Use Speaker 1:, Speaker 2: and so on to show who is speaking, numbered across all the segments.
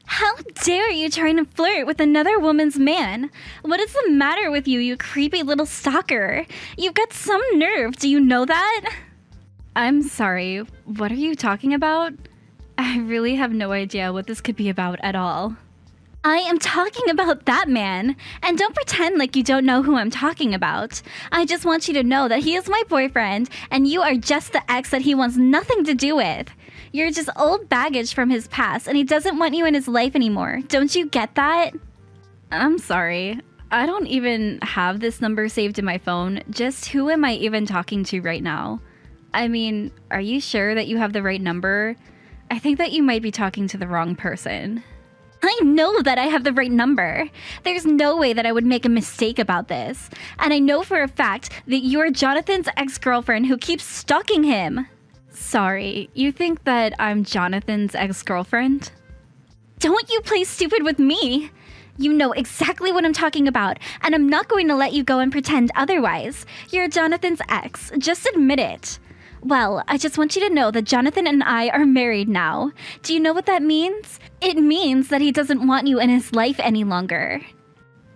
Speaker 1: How dare you trying to flirt with another woman's man? What is the matter with you, you creepy little stalker? You've got some nerve, do you know that? I'm sorry, what are you talking about? I really have no idea what this could be about at all. I am talking about that man, and don't pretend like you don't know who I'm talking about. I just want you to know that he is my boyfriend, and you are just the ex that he wants nothing to do with. You're just old baggage from his past, and he doesn't want you in his life anymore. Don't you get that? I'm sorry. I don't even have this number saved in my phone. Just who am I even talking to right now? I mean, are you sure that you have the right number? I think that you might be talking to the wrong person. I know that I have the right number. There's no way that I would make a mistake about this. And I know for a fact that you're Jonathan's ex-girlfriend who keeps stalking him. Sorry, you think that I'm Jonathan's ex-girlfriend? Don't you play stupid with me! You know exactly what I'm talking about, and I'm not going to let you go and pretend otherwise. You're Jonathan's ex. Just admit it. Well, I just want you to know that Jonathan and I are married now. Do you know what that means? It means that he doesn't want you in his life any longer.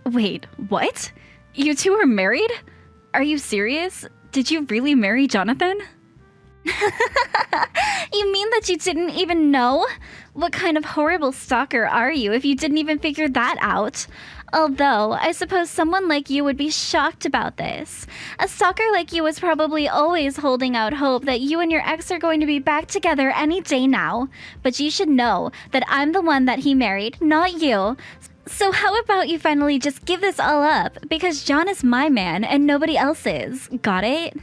Speaker 1: Wait, what? You two are married? Are you serious? Did you really marry Jonathan? You mean that you didn't even know? What kind of horrible stalker are you if you didn't even figure that out? Although, I suppose someone like you would be shocked about this. A stalker like you is probably always holding out hope that you and your ex are going to be back together any day now. But you should know that I'm the one that he married, not you. So how about you finally just give this all up? Because John is my man and nobody else's. Got it?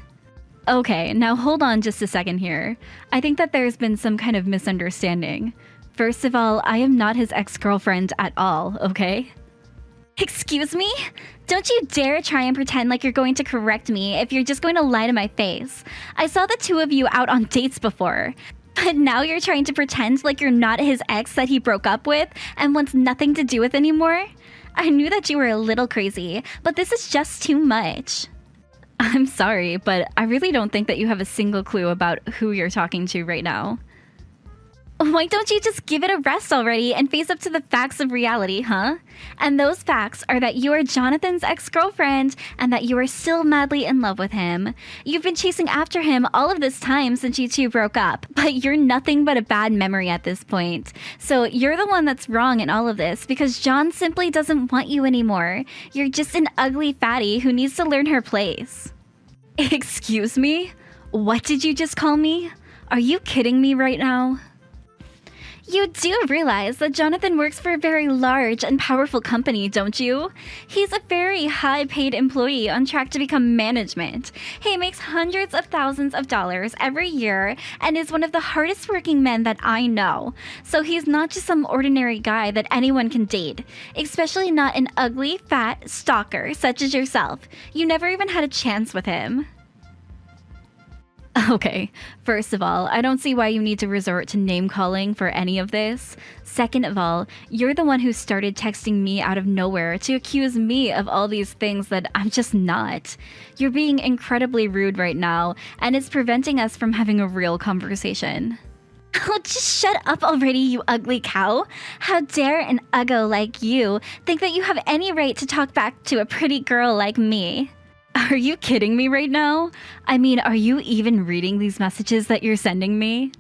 Speaker 1: Okay, now hold on just a second here. I think that there's been some kind of misunderstanding. First of all, I am not his ex-girlfriend at all, okay? Excuse me? Don't you dare try and pretend like you're going to correct me if you're just going to lie to my face. I saw the two of you out on dates before. But now you're trying to pretend like you're not his ex that he broke up with and wants nothing to do with anymore? I knew that you were a little crazy, but this is just too much. I'm sorry, but I really don't think that you have a single clue about who you're talking to right now. Why don't you just give it a rest already and face up to the facts of reality, huh? And those facts are that you are Jonathan's ex-girlfriend and that you are still madly in love with him. You've been chasing after him all of this time since you two broke up, but you're nothing but a bad memory at this point. So you're the one that's wrong in all of this because John simply doesn't want you anymore. You're just an ugly fatty who needs to learn her place. Excuse me? What did you just call me? Are you kidding me right now? You do realize that Jonathan works for a very large and powerful company, don't you? He's a very high-paid employee on track to become management. He makes hundreds of thousands of dollars every year and is one of the hardest working men that I know. So he's not just some ordinary guy that anyone can date, especially not an ugly, fat stalker such as yourself. You never even had a chance with him. Okay, first of all, I don't see why you need to resort to name-calling for any of this. Second of all, you're the one who started texting me out of nowhere to accuse me of all these things that I'm just not. You're being incredibly rude right now, and it's preventing us from having a real conversation. Oh, just shut up already, you ugly cow. How dare an uggo like you think that you have any right to talk back to a pretty girl like me? Are you kidding me right now? I mean, are you even reading these messages that you're sending me?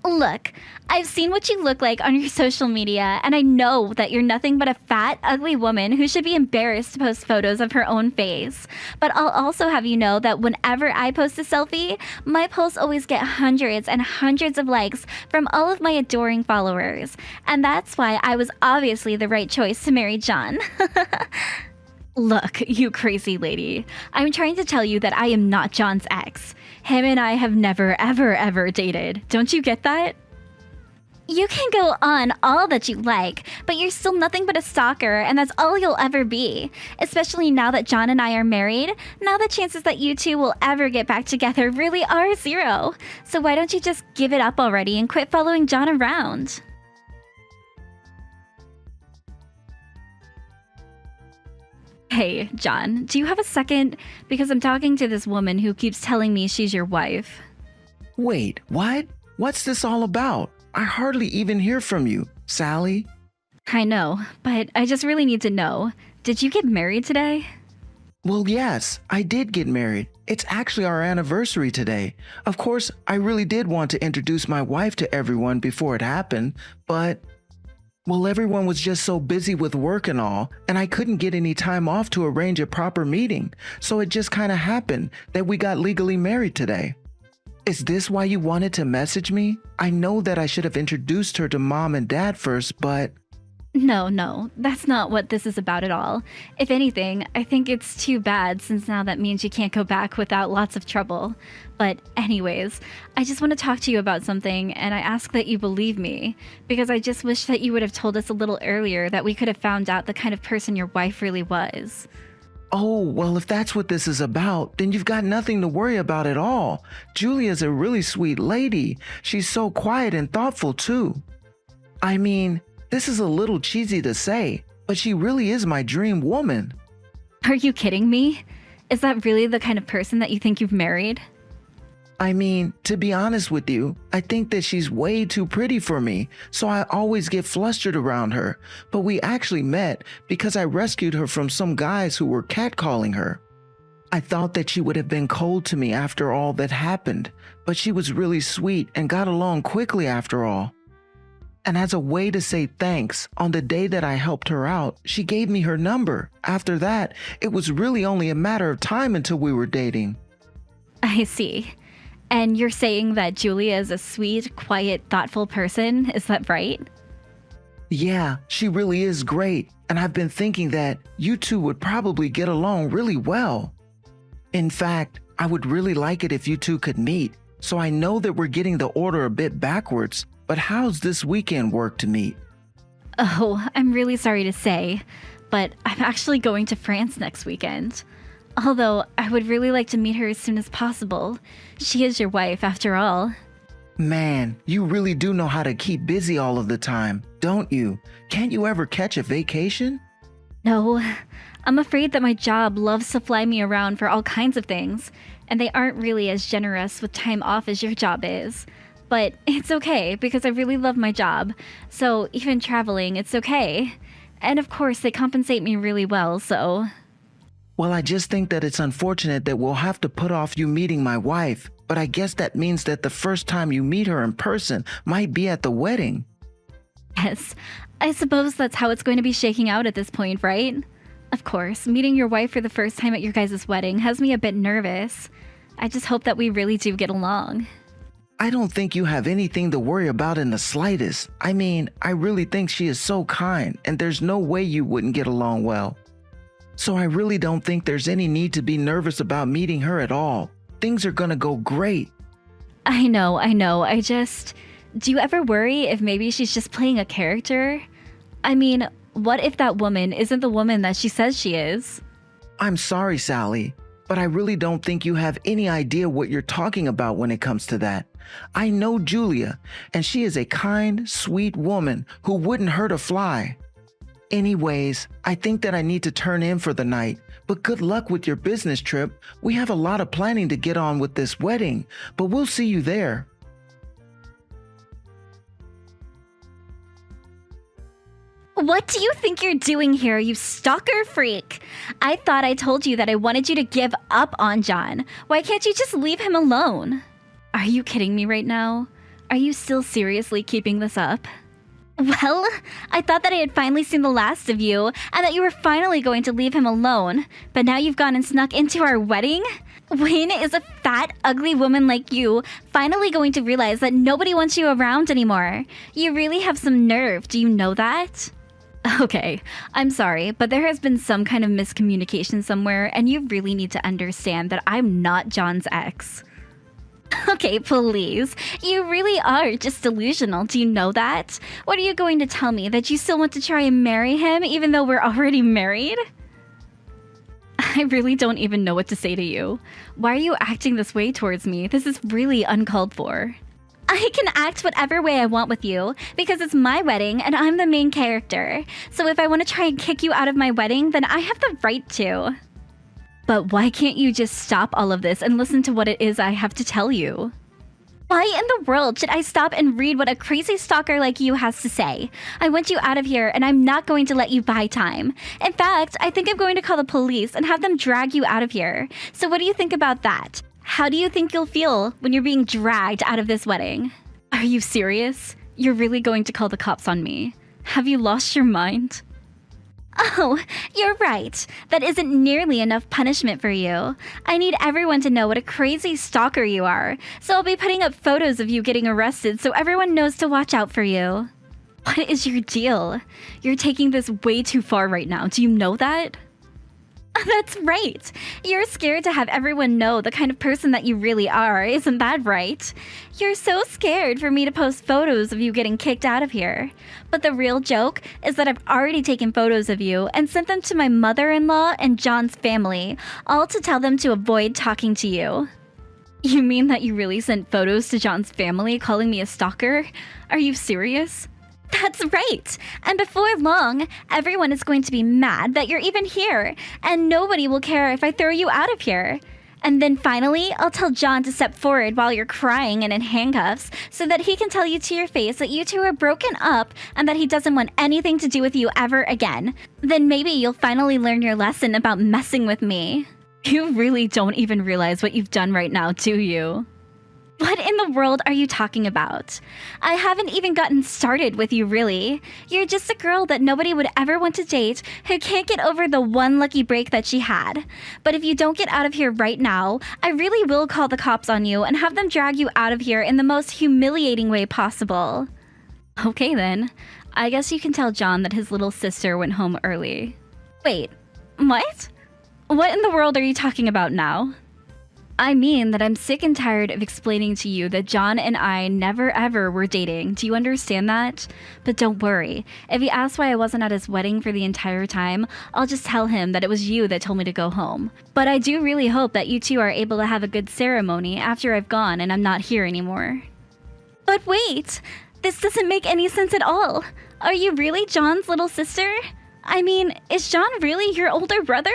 Speaker 1: Look, I've seen what you look like on your social media, and I know that you're nothing but a fat, ugly woman who should be embarrassed to post photos of her own face. But I'll also have you know that whenever I post a selfie, my posts always get hundreds and hundreds of likes from all of my adoring followers. And that's why I was obviously the right choice to marry John. Look, you crazy lady. I'm trying to tell you that I am not John's ex. Him and I have never, ever dated. Don't you get that? You can go on all that you like, but you're still nothing but a stalker, and that's all you'll ever be. Especially now that John and I are married, now the chances that you two will ever get back together really are zero. So why don't you just give it up already and quit following John around? Hey, John, do you have a second? Because I'm talking to this woman who keeps telling me she's your wife.
Speaker 2: Wait, what? What's this all about? I hardly even hear from you. Sally?
Speaker 1: I know, but I just really need to know. Did you get married today?
Speaker 2: Well, yes, I did get married. It's actually our anniversary today. Of course, I really did want to introduce my wife to everyone before it happened, but well, everyone was just so busy with work and all, and I couldn't get any time off to arrange a proper meeting, so it just kind of happened that we got legally married today. Is this why you wanted to message me? I know that I should have introduced her to mom and dad first, but
Speaker 1: No, that's not what this is about at all. If anything, I think it's too bad since now that means you can't go back without lots of trouble. But anyways, I just want to talk to you about something and I ask that you believe me because I just wish that you would have told us a little earlier that we could have found out the kind of person your wife really was.
Speaker 2: oh, well, if that's what this is about, then you've got nothing to worry about at all. Julia's a really sweet lady. She's so quiet and thoughtful too. I mean, this is a little cheesy to say, but she really is my dream woman.
Speaker 1: Are you kidding me? Is that really the kind of person that you think you've married?
Speaker 2: I mean, to be honest with you, I think that she's way too pretty for me, so I always get flustered around her. But we actually met because I rescued her from some guys who were catcalling her. I thought that she would have been cold to me after all that happened, but she was really sweet and got along quickly after all. And as a way to say thanks, on the day that I helped her out, she gave me her number. After that, it was really only a matter of time until we were dating.
Speaker 1: I see. And you're saying that Julia is a sweet, quiet, thoughtful person, is that right?
Speaker 2: Yeah, she really is great, and I've been thinking that you two would probably get along really well. In fact, I would really like it if you two could meet, so I know that we're getting the order a bit backwards, but how's this weekend work to meet?
Speaker 1: Oh, I'm really sorry to say, but I'm actually going to France next weekend. Although, I would really like to meet her as soon as possible. She is your wife, after all.
Speaker 2: Man, you really do know how to keep busy all of the time, don't you? Can't you ever catch a vacation?
Speaker 1: No, I'm afraid that my job loves to fly me around for all kinds of things, and they aren't really as generous with time off as your job is. But it's okay, because I really love my job, so even traveling, it's okay. And of course, they compensate me really well, so...
Speaker 2: Well, I just think that it's unfortunate that we'll have to put off you meeting my wife, but I guess that means that the first time you meet her in person might be at the wedding.
Speaker 1: Yes, I suppose that's how it's going to be shaking out at this point, right? Of course, meeting your wife for the first time at your guys' wedding has me a bit nervous. I just hope that we really do get along.
Speaker 2: I don't think you have anything to worry about in the slightest. I mean, I really think she is so kind, and there's no way you wouldn't get along well. So I really don't think there's any need to be nervous about meeting her at all. Things are gonna go great.
Speaker 1: I know, I just... Do you ever worry if maybe she's just playing a character? I mean, what if that woman isn't the woman that she says she is?
Speaker 2: I'm sorry, Sally, but I really don't think you have any idea what you're talking about when it comes to that. I know Julia, and she is a kind, sweet woman who wouldn't hurt a fly. Anyways, I think that I need to turn in for the night, but good luck with your business trip. We have a lot of planning to get on with this wedding, but we'll see you there.
Speaker 1: What do you think you're doing here, you stalker freak? I thought I told you that I wanted you to give up on John. Why can't you just leave him alone? Are you kidding me right now? Are you still seriously keeping this up? Well, I thought that I had finally seen the last of you, and that you were finally going to leave him alone. But now you've gone and snuck into our wedding? When is a fat, ugly woman like you finally going to realize that nobody wants you around anymore? You really have some nerve, do you know that? Okay, I'm sorry, but there has been some kind of miscommunication somewhere, and you really need to understand that I'm not John's ex. Okay, please. You really are just delusional. Do you know that? What are you going to tell me? That you still want to try and marry him even though we're already married? I really don't even know what to say to you. Why are you acting this way towards me? This is really uncalled for. I can act whatever way I want with you because it's my wedding and I'm the main character. So if I want to try and kick you out of my wedding, then I have the right to. But why can't you just stop all of this and listen to what it is I have to tell you? Why in the world should I stop and read what a crazy stalker like you has to say? I want you out of here, and I'm not going to let you buy time. In fact, I think I'm going to call the police and have them drag you out of here. So what do you think about that? How do you think you'll feel when you're being dragged out of this wedding? Are you serious? You're really going to call the cops on me? Have you lost your mind? Oh, you're right. That isn't nearly enough punishment for you. I need everyone to know what a crazy stalker you are, so I'll be putting up photos of you getting arrested so everyone knows to watch out for you. What is your deal? You're taking this way too far right now. Do you know that? That's right. You're scared to have everyone know the kind of person that you really are, isn't that right? You're so scared for me to post photos of you getting kicked out of here. But the real joke is that I've already taken photos of you and sent them to my mother-in-law and John's family, all to tell them to avoid talking to you. You mean that you really sent photos to John's family calling me a stalker? Are you serious? That's right. And before long, everyone is going to be mad that you're even here, and nobody will care if I throw you out of here. And then finally, I'll tell John to step forward while you're crying and in handcuffs so that he can tell you to your face that you two are broken up and that he doesn't want anything to do with you ever again. Then maybe you'll finally learn your lesson about messing with me. You really don't even realize what you've done right now, do you? What in the world are you talking about? I haven't even gotten started with you, really. You're just a girl that nobody would ever want to date who can't get over the one lucky break that she had. But if you don't get out of here right now, I really will call the cops on you and have them drag you out of here in the most humiliating way possible. Okay then. I guess you can tell John that his little sister went home early. Wait, what? What in the world are you talking about now? I mean that I'm sick and tired of explaining to you that John and I never ever were dating. Do you understand that? But don't worry. If he asks why I wasn't at his wedding for the entire time, I'll just tell him that it was you that told me to go home. But I do really hope that you two are able to have a good ceremony after I've gone and I'm not here anymore. But wait! This doesn't make any sense at all. Are you really John's little sister? I mean, is John really your older brother?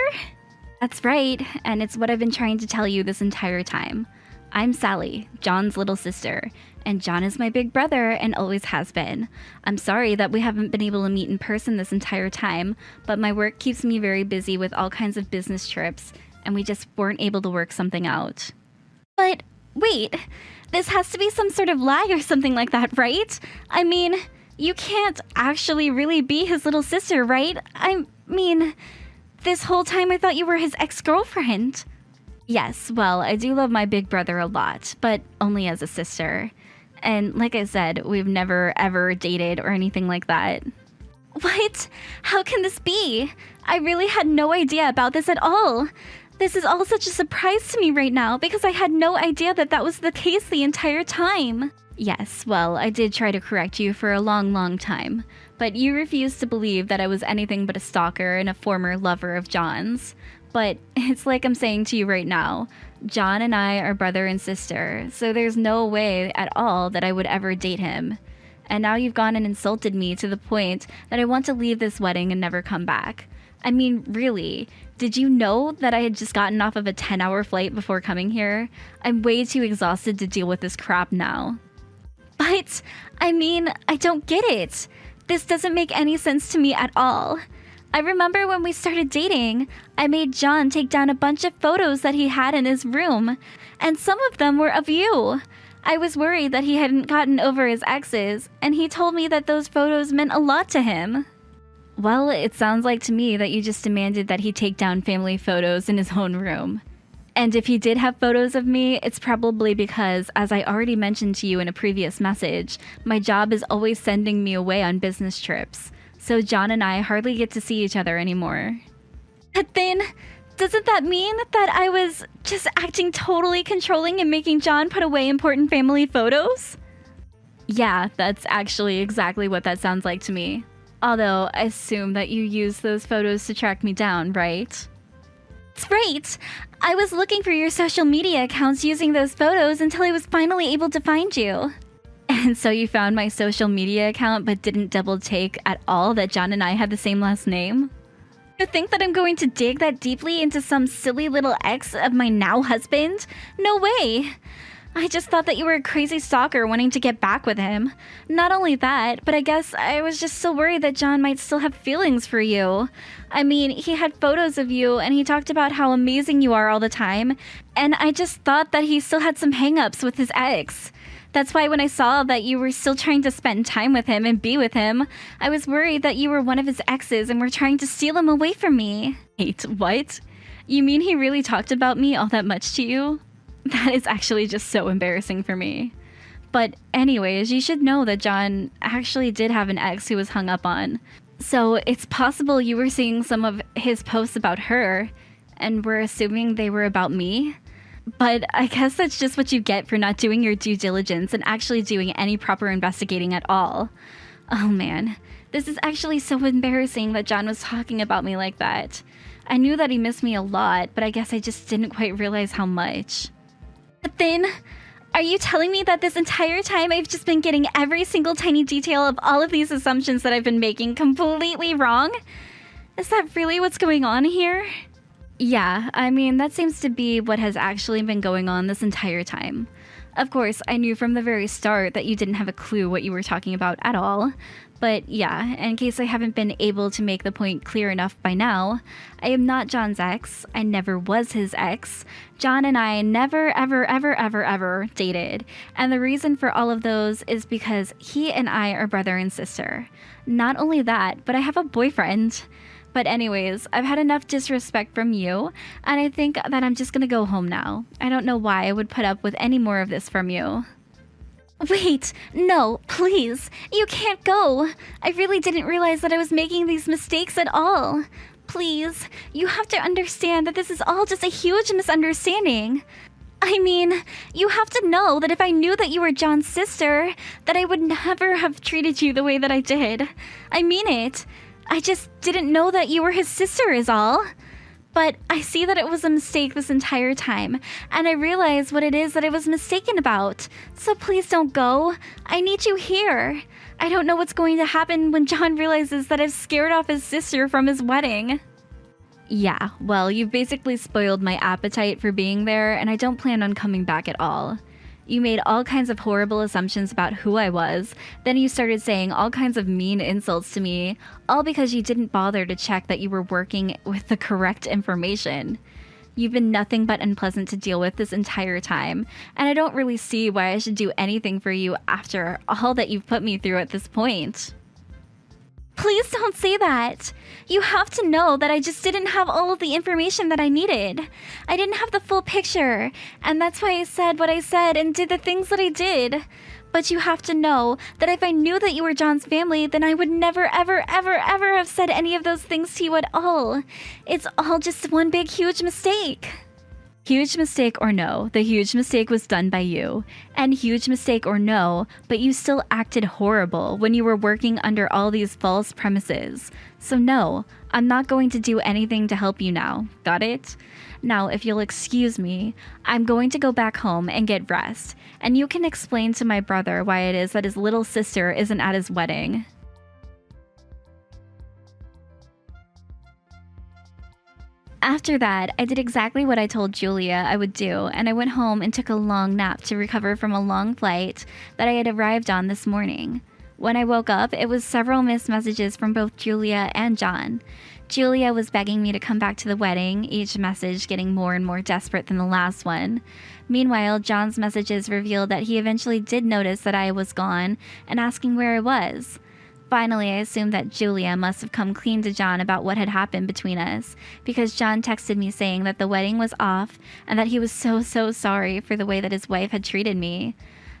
Speaker 1: That's right, and it's what I've been trying to tell you this entire time. I'm Sally, John's little sister, and John is my big brother and always has been. I'm sorry that we haven't been able to meet in person this entire time, but my work keeps me very busy with all kinds of business trips, and we just weren't able to work something out. But wait, this has to be some sort of lie or something like that, right? I mean, you can't actually really be his little sister, right? I mean, this whole time I thought you were his ex-girlfriend. Yes, well, I do love my big brother a lot, but only as a sister. And like I said, we've never ever dated or anything like that. What? How can this be? I really had no idea about this at all. This is all such a surprise to me right now because I had no idea that that was the case the entire time. Yes, well, I did try to correct you for a long time, but you refused to believe that I was anything but a stalker and a former lover of John's. But it's like I'm saying to you right now, John and I are brother and sister, so there's no way at all that I would ever date him. And now you've gone and insulted me to the point that I want to leave this wedding and never come back. I mean, really, did you know that I had just gotten off of a 10-hour flight before coming here? I'm way too exhausted to deal with this crap now. But, I mean, I don't get it. This doesn't make any sense to me at all. I remember when we started dating, I made John take down a bunch of photos that he had in his room, and some of them were of you. I was worried that he hadn't gotten over his exes, and he told me that those photos meant a lot to him. Well, it sounds like to me that you just demanded that he take down family photos in his own room. And if he did have photos of me, it's probably because, as I already mentioned to you in a previous message, my job is always sending me away on business trips. So John and I hardly get to see each other anymore. But then, doesn't that mean that I was just acting totally controlling and making John put away important family photos? Yeah, that's actually exactly what that sounds like to me. Although, I assume that you used those photos to track me down, right? That's right! I was looking for your social media accounts using those photos until I was finally able to find you. And so you found my social media account but didn't double take at all that John and I had the same last name? You think that I'm going to dig that deeply into some silly little ex of my now husband? No way! I just thought that you were a crazy stalker wanting to get back with him. Not only that, but I guess I was just so worried that John might still have feelings for you. I mean, he had photos of you and he talked about how amazing you are all the time, and I just thought that he still had some hang-ups with his ex. That's why when I saw that you were still trying to spend time with him and be with him, I was worried that you were one of his exes and were trying to steal him away from me. Wait, what? You mean he really talked about me all that much to you? That is actually just so embarrassing for me. But anyways, you should know that John actually did have an ex who was hung up on. So it's possible you were seeing some of his posts about her, and were assuming they were about me. But I guess that's just what you get for not doing your due diligence and actually doing any proper investigating at all. Oh man, this is actually so embarrassing that John was talking about me like that. I knew that he missed me a lot, but I guess I just didn't quite realize how much. But then, are you telling me that this entire time I've just been getting every single tiny detail of all of these assumptions that I've been making completely wrong? Is that really what's going on here? Yeah, I mean, that seems to be what has actually been going on this entire time. Of course, I knew from the very start that you didn't have a clue what you were talking about at all. But yeah, in case I haven't been able to make the point clear enough by now, I am not John's ex. I never was his ex. John and I never, ever dated. And the reason for all of those is because he and I are brother and sister. Not only that, but I have a boyfriend. But anyways, I've had enough disrespect from you, and I think that I'm just gonna go home now. I don't know why I would put up with any more of this from you. Wait, no, please. You can't go. I really didn't realize that I was making these mistakes at all. Please, you have to understand that this is all just a huge misunderstanding. I mean, you have to know that if I knew that you were John's sister, that I would never have treated you the way that I did. I mean it. I just didn't know that you were his sister is all. But I see that it was a mistake this entire time, and I realize what it is that I was mistaken about. So please don't go. I need you here. I don't know what's going to happen when John realizes that I've scared off his sister from his wedding. Yeah, well, you've basically spoiled my appetite for being there, and I don't plan on coming back at all. You made all kinds of horrible assumptions about who I was, then you started saying all kinds of mean insults to me, all because you didn't bother to check that you were working with the correct information. You've been nothing but unpleasant to deal with this entire time, and I don't really see why I should do anything for you after all that you've put me through at this point. Please don't say that. You have to know that I just didn't have all of the information that I needed. I didn't have the full picture, and that's why I said what I said and did the things that I did. But you have to know that if I knew that you were John's family, then I would never, ever have said any of those things to you at all. It's all just one big, huge mistake. Huge mistake or no, the huge mistake was done by you. And huge mistake or no, but you still acted horrible when you were working under all these false premises. So no, I'm not going to do anything to help you now. Got it? Now, if you'll excuse me, I'm going to go back home and get rest. And you can explain to my brother why it is that his little sister isn't at his wedding. After that, I did exactly what I told Julia I would do, and I went home and took a long nap to recover from a long flight that I had arrived on this morning. When I woke up, it was several missed messages from both Julia and John. Julia was begging me to come back to the wedding, each message getting more and more desperate than the last one. Meanwhile, John's messages revealed that he eventually did notice that I was gone and asking where I was. Finally, I assumed that Julia must have come clean to John about what had happened between us, because John texted me saying that the wedding was off and that he was so sorry for the way that his wife had treated me.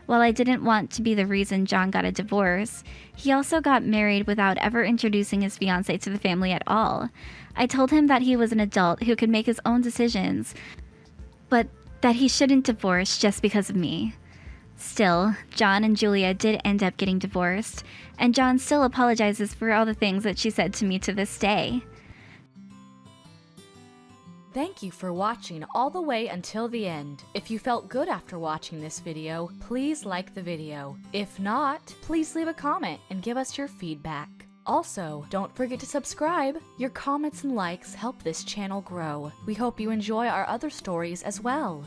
Speaker 1: While I didn't want to be the reason John got a divorce, he also got married without ever introducing his fiancé to the family at all. I told him that he was an adult who could make his own decisions, but that he shouldn't divorce just because of me. Still, John and Julia did end up getting divorced, and John still apologizes for all the things that she said to me to this day.
Speaker 3: Thank you for watching all the way until the end. If you felt good after watching this video, please like the video. If not, please leave a comment and give us your feedback. Also, don't forget to subscribe. Your comments and likes help this channel grow. We hope you enjoy our other stories as well.